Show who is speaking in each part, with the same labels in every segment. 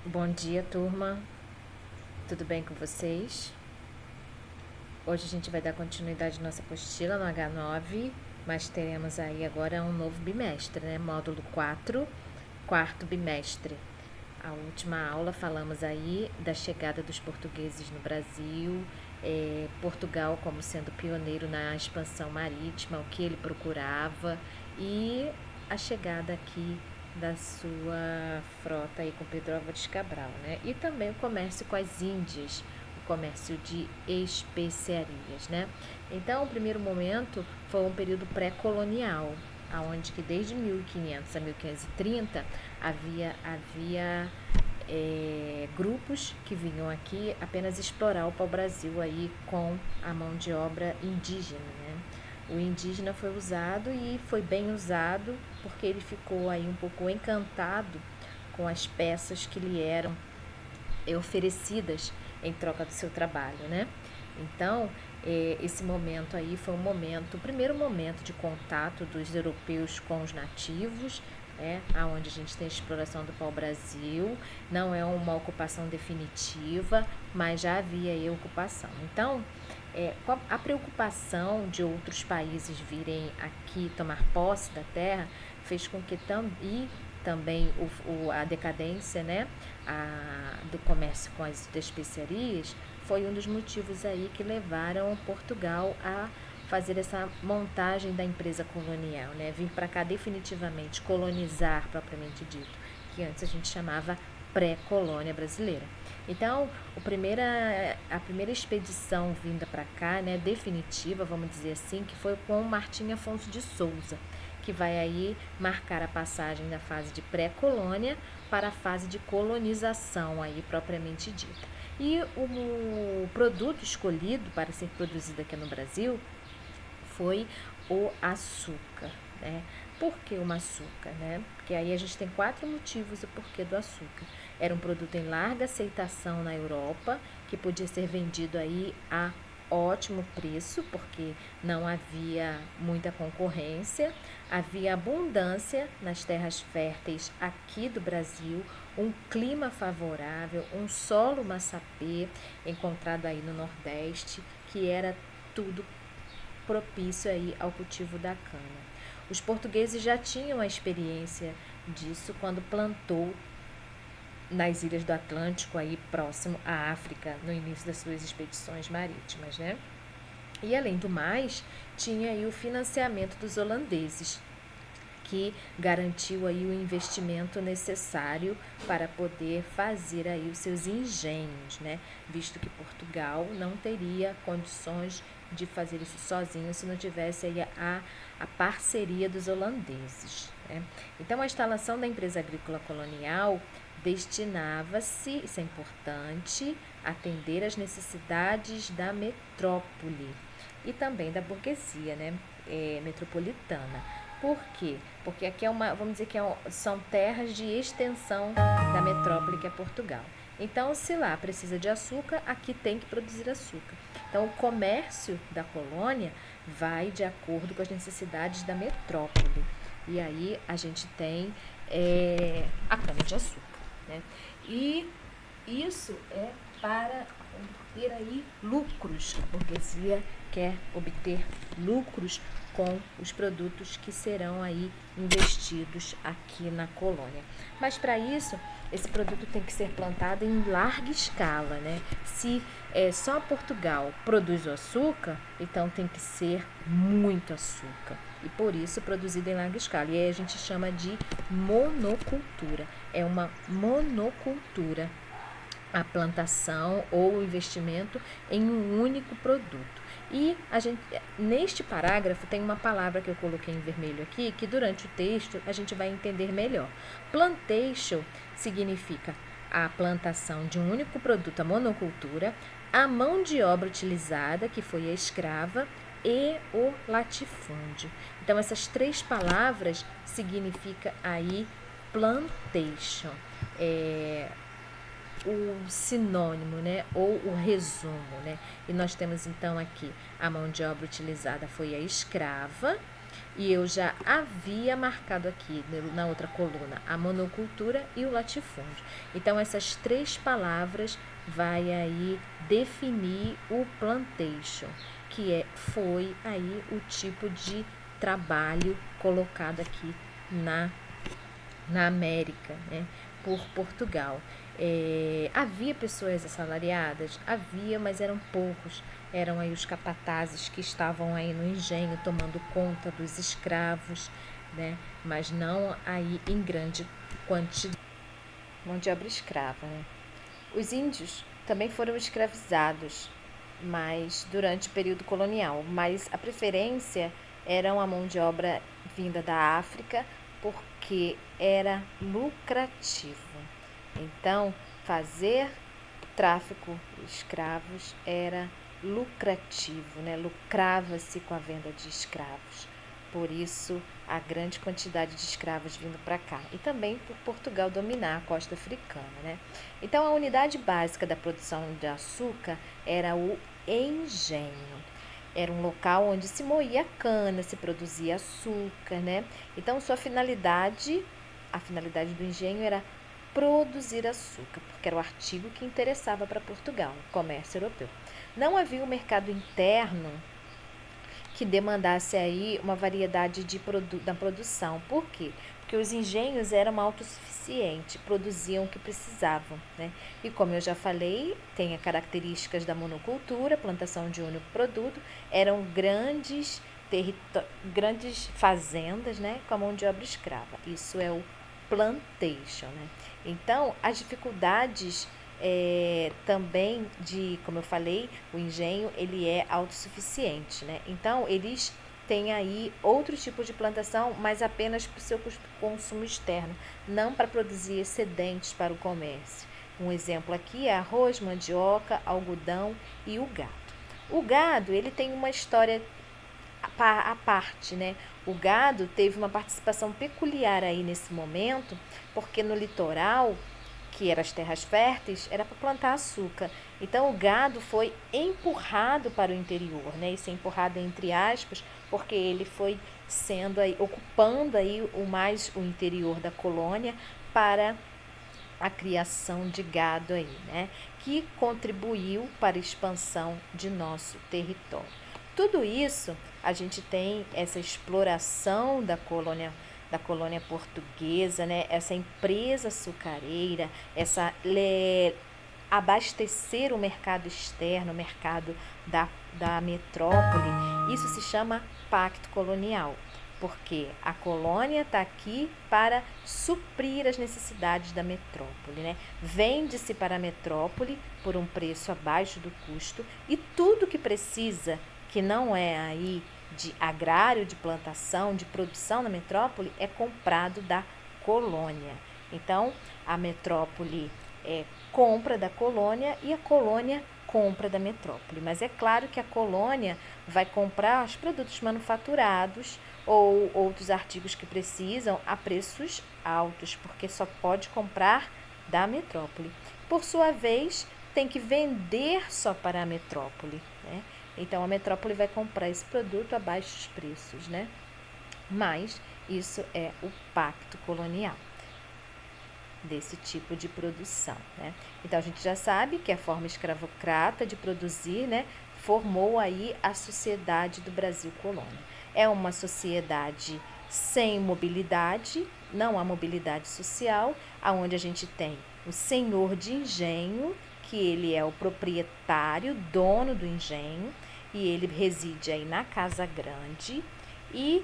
Speaker 1: Bom dia, turma. Tudo bem com vocês? Hoje a gente vai dar continuidade à nossa apostila no H9, mas teremos aí agora um novo bimestre, né? Módulo 4, quarto bimestre. A última aula falamos aí da chegada dos portugueses no Brasil, Portugal como sendo pioneiro na expansão marítima, o que ele procurava e a chegada aqui da sua frota aí com Pedro Álvares Cabral, né? E também o comércio com as Índias, o comércio de especiarias, né? Então, o primeiro momento foi um período pré-colonial, aonde que desde 1500 a 1530 havia grupos que vinham aqui apenas explorar o pau-brasil aí com a mão de obra indígena, né? O indígena foi usado e foi bem usado porque ele ficou aí um pouco encantado com as peças que lhe eram oferecidas em troca do seu trabalho, né? Então, esse momento aí foi o primeiro momento de contato dos europeus com os nativos, né? Onde a gente tem a exploração do pau-brasil, não é uma ocupação definitiva, mas já havia aí ocupação. Então, a preocupação de outros países virem aqui tomar posse da terra fez com que também a decadência, né, do comércio com as especiarias foi um dos motivos aí que levaram Portugal a fazer essa montagem da empresa colonial, né, vir para cá definitivamente colonizar propriamente dito, que antes a gente chamava pré-colônia brasileira. Então, a primeira expedição vinda para cá, né, definitiva, vamos dizer assim, que foi com Martim Afonso de Souza, que vai aí marcar a passagem da fase de pré-colônia para a fase de colonização aí propriamente dita. E o produto escolhido para ser produzido aqui no Brasil foi o açúcar, né? Por que o açúcar, né? Porque aí a gente tem 4 motivos do porquê do açúcar. Era um produto em larga aceitação na Europa, que podia ser vendido aí a ótimo preço, porque não havia muita concorrência, havia abundância nas terras férteis aqui do Brasil, um clima favorável, um solo massapê encontrado aí no Nordeste, que era tudo propício aí ao cultivo da cana. Os portugueses já tinham a experiência disso quando plantou nas ilhas do Atlântico, aí próximo à África, no início das suas expedições marítimas, né? E além do mais, tinha aí o financiamento dos holandeses, que garantiu aí o investimento necessário para poder fazer aí os seus engenhos, né? Visto que Portugal não teria condições de fazer isso sozinho se não tivesse aí a parceria dos holandeses, né? Então, a instalação da empresa agrícola colonial destinava-se, isso é importante, atender às necessidades da metrópole e também da burguesia, né, metropolitana. Por quê? Porque aqui vamos dizer que são terras de extensão da metrópole que é Portugal. Então, se lá precisa de açúcar, aqui tem que produzir açúcar. Então, o comércio da colônia vai de acordo com as necessidades da metrópole. E aí a gente tem a cana-de-açúcar, né? E isso é para obter aí lucros. A burguesia quer obter lucros com os produtos que serão aí investidos aqui na colônia. Mas para isso, esse produto tem que ser plantado em larga escala, né? Se só Portugal produz o açúcar, então tem que ser muito açúcar. E por isso produzido em larga escala. E aí a gente chama de monocultura. É uma monocultura a plantação ou o investimento em um único produto. E neste parágrafo tem uma palavra que eu coloquei em vermelho aqui, que durante o texto a gente vai entender melhor. Plantation significa a plantação de um único produto, a monocultura, a mão de obra utilizada, que foi a escrava, e o latifúndio. Então, essas 3 palavras significam aí plantation. O sinônimo, né, ou o resumo, né? E nós temos então aqui a mão de obra utilizada foi a escrava E eu já havia marcado aqui na outra coluna a monocultura e o latifúndio. Então essas três palavras vai aí definir o plantation, que foi aí o tipo de trabalho colocado aqui na América, né, por Portugal. Havia pessoas assalariadas? Havia, mas eram poucos. Eram aí os capatazes que estavam aí no engenho tomando conta dos escravos, né, mas não aí em grande quantidade. Mão de obra escrava, né? Os índios também foram escravizados, mas durante o período colonial, mas a preferência era a mão de obra vinda da África, porque era lucrativo. Então, fazer tráfico de escravos era lucrativo, né? Lucrava-se com a venda de escravos. Por isso, a grande quantidade de escravos vindo para cá. E também por Portugal dominar a costa africana, né? Então, a unidade básica da produção de açúcar era o engenho. Era um local onde se moía cana, se produzia açúcar, né? Então, a finalidade do engenho era produzir açúcar, porque era o artigo que interessava para Portugal, o comércio europeu. Não havia um mercado interno que demandasse aí uma variedade da produção. Por quê? Porque os engenhos eram autossuficientes, produziam o que precisavam, né? E como eu já falei, tem as características da monocultura, plantação de único produto, eram grandes fazendas, né, com a mão de obra escrava. Isso é o plantation, né? Então, as dificuldades também como eu falei, o engenho ele é autossuficiente, né? Então, eles têm aí outro tipo de plantação, mas apenas para o seu consumo externo, não para produzir excedentes para o comércio. Um exemplo aqui é arroz, mandioca, algodão e o gado. O gado, ele tem uma história à parte, né? O gado teve uma participação peculiar aí nesse momento, porque no litoral, que eram as terras férteis, era para plantar açúcar. Então, o gado foi empurrado para o interior, né? Isso é empurrado entre aspas, porque ele foi sendo aí, ocupando aí o interior da colônia para a criação de gado aí, né? Que contribuiu para a expansão de nosso território. Tudo isso, a gente tem essa exploração da colônia portuguesa, né? Essa empresa açucareira, abastecer o mercado externo, o mercado da metrópole. Isso se chama pacto colonial, porque a colônia está aqui para suprir as necessidades da metrópole, né? Vende-se para a metrópole por um preço abaixo do custo e tudo que precisa, que não é aí de agrário, de plantação, de produção na metrópole, é comprado da colônia. Então, a metrópole compra da colônia e a colônia compra da metrópole. Mas é claro que a colônia vai comprar os produtos manufaturados ou outros artigos que precisam a preços altos, porque só pode comprar da metrópole. Por sua vez, tem que vender só para a metrópole, né? Então, a metrópole vai comprar esse produto a baixos preços, né? Mas isso é o pacto colonial desse tipo de produção, né? Então, a gente já sabe que a forma escravocrata de produzir, né, formou aí a sociedade do Brasil colônia. É uma sociedade sem mobilidade, não há mobilidade social, aonde a gente tem o senhor de engenho, que ele é o proprietário, dono do engenho, e ele reside aí na casa grande. E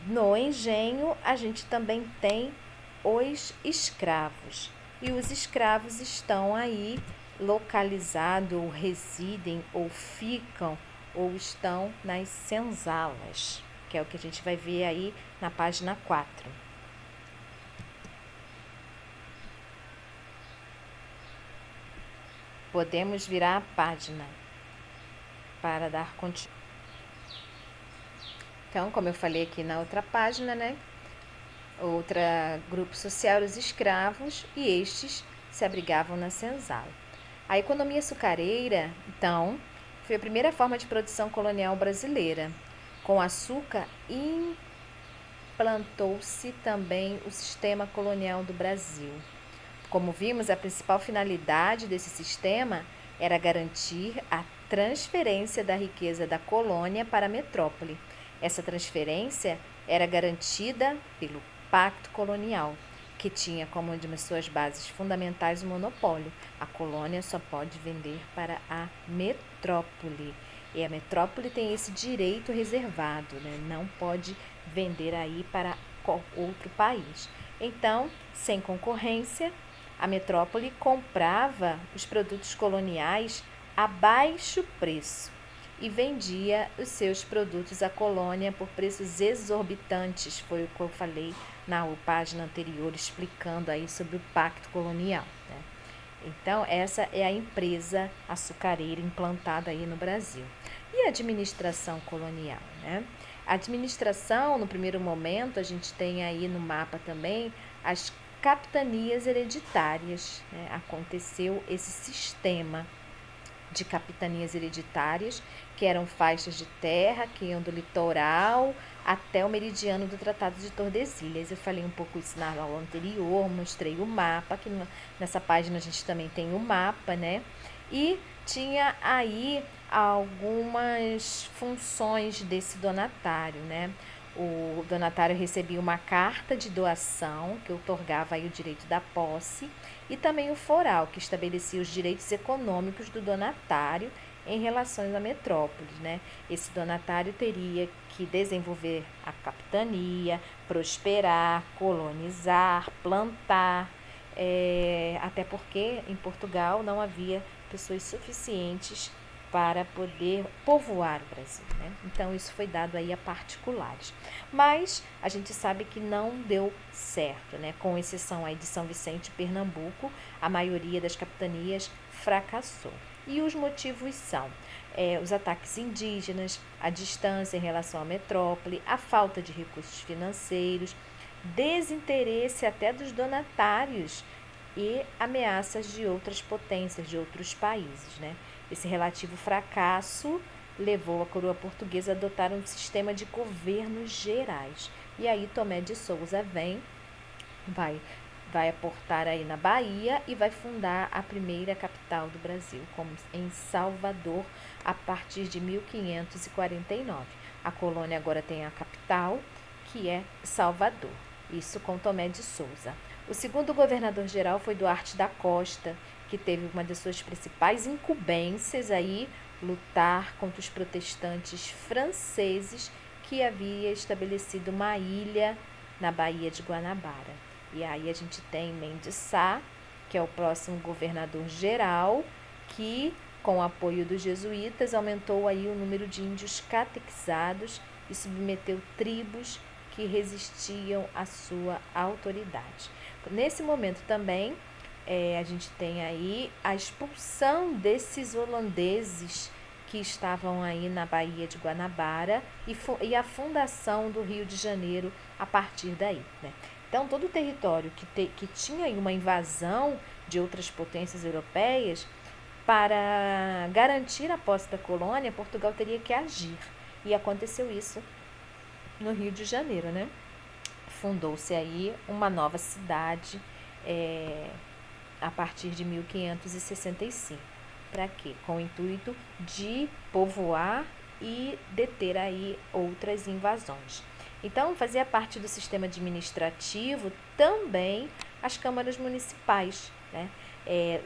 Speaker 1: no engenho a gente também tem os escravos. E os escravos estão aí localizados, ou residem, ou ficam, ou estão nas senzalas, que é o que a gente vai ver aí na página 4. Podemos virar a página para dar continuidade. Então, como eu falei aqui na outra página, né? Outra grupo social, os escravos, e estes se abrigavam na senzala. A economia açucareira, então, foi a primeira forma de produção colonial brasileira. Com açúcar, implantou-se também o sistema colonial do Brasil. Como vimos, a principal finalidade desse sistema era garantir a transferência da riqueza da colônia para a metrópole. Essa transferência era garantida pelo Pacto Colonial, que tinha como uma de suas bases fundamentais o monopólio. A colônia só pode vender para a metrópole. E a metrópole tem esse direito reservado, né? Não pode vender aí para outro país. Então, sem concorrência, a metrópole comprava os produtos coloniais a baixo preço e vendia os seus produtos à colônia por preços exorbitantes. Foi o que eu falei na página anterior, explicando aí sobre o Pacto Colonial, né? Então, essa é a empresa açucareira implantada aí no Brasil. E a administração colonial, né? A administração, no primeiro momento, a gente tem aí no mapa também as capitanias hereditárias, né? Aconteceu esse sistema de capitanias hereditárias, que eram faixas de terra que iam do litoral até o meridiano do Tratado de Tordesilhas. Eu falei um pouco isso na aula anterior, mostrei o mapa, que nessa página a gente também tem o mapa, né? E tinha aí algumas funções desse donatário, né? O donatário recebia uma carta de doação que outorgava aí o direito da posse e também o foral, que estabelecia os direitos econômicos do donatário em relação à metrópole, né? Esse donatário teria que desenvolver a capitania, prosperar, colonizar, plantar, até porque em Portugal não havia pessoas suficientes para poder povoar o Brasil, né? Então isso foi dado aí a particulares. Mas a gente sabe que não deu certo, né? Com exceção aí de São Vicente e Pernambuco, a maioria das capitanias fracassou. E os motivos são os ataques indígenas, a distância em relação à metrópole, a falta de recursos financeiros, desinteresse até dos donatários e ameaças de outras potências, de outros países, né? Esse relativo fracasso levou a coroa portuguesa a adotar um sistema de governos gerais. E aí Tomé de Souza vai aportar aí na Bahia e vai fundar a primeira capital do Brasil, como em Salvador, a partir de 1549. A colônia agora tem a capital, que é Salvador. Isso com Tomé de Souza. O segundo governador-geral foi Duarte da Costa, que teve uma de suas principais incumbências aí, lutar contra os protestantes franceses que havia estabelecido uma ilha na Baía de Guanabara. E aí a gente tem Mendes Sá, que é o próximo governador-geral, que, com o apoio dos jesuítas, aumentou aí o número de índios catequizados e submeteu tribos que resistiam à sua autoridade. Nesse momento também, a gente tem aí a expulsão desses holandeses que estavam aí na Baía de Guanabara e a fundação do Rio de Janeiro a partir daí, né? Então, todo o território que tinha aí uma invasão de outras potências europeias, para garantir a posse da colônia, Portugal teria que agir. E aconteceu isso no Rio de Janeiro, né? Fundou-se aí uma nova cidade a partir de 1565. Para quê? Com o intuito de povoar e deter aí outras invasões. Então, fazia parte do sistema administrativo também as câmaras municipais, né?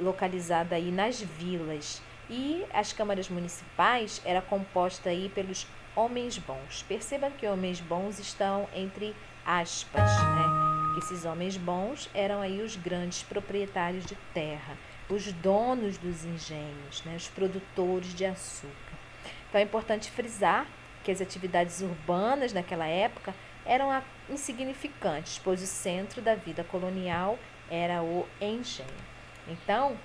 Speaker 1: Localizada aí nas vilas. E as câmaras municipais era composta aí pelos homens bons. Perceba que homens bons estão entre aspas, né? Que esses homens bons eram aí os grandes proprietários de terra, os donos dos engenhos, né? Os produtores de açúcar. Então é importante frisar que as atividades urbanas naquela época eram insignificantes, pois o centro da vida colonial era o engenho. Então,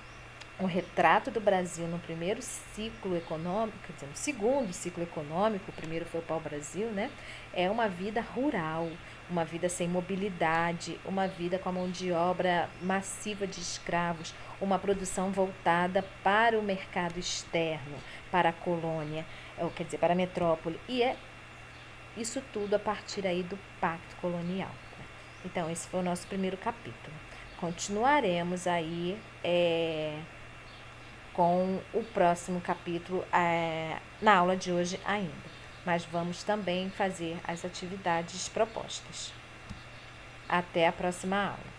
Speaker 1: o retrato do Brasil no primeiro ciclo econômico, quer dizer, no segundo ciclo econômico, o primeiro foi o pau-brasil, né? É uma vida rural, uma vida sem mobilidade, uma vida com a mão de obra massiva de escravos, uma produção voltada para o mercado externo, para a colônia, quer dizer, para a metrópole. E isso tudo a partir aí do Pacto Colonial. Então, esse foi o nosso primeiro capítulo. Continuaremos aí com o próximo capítulo na aula de hoje ainda. Mas vamos também fazer as atividades propostas. Até a próxima aula.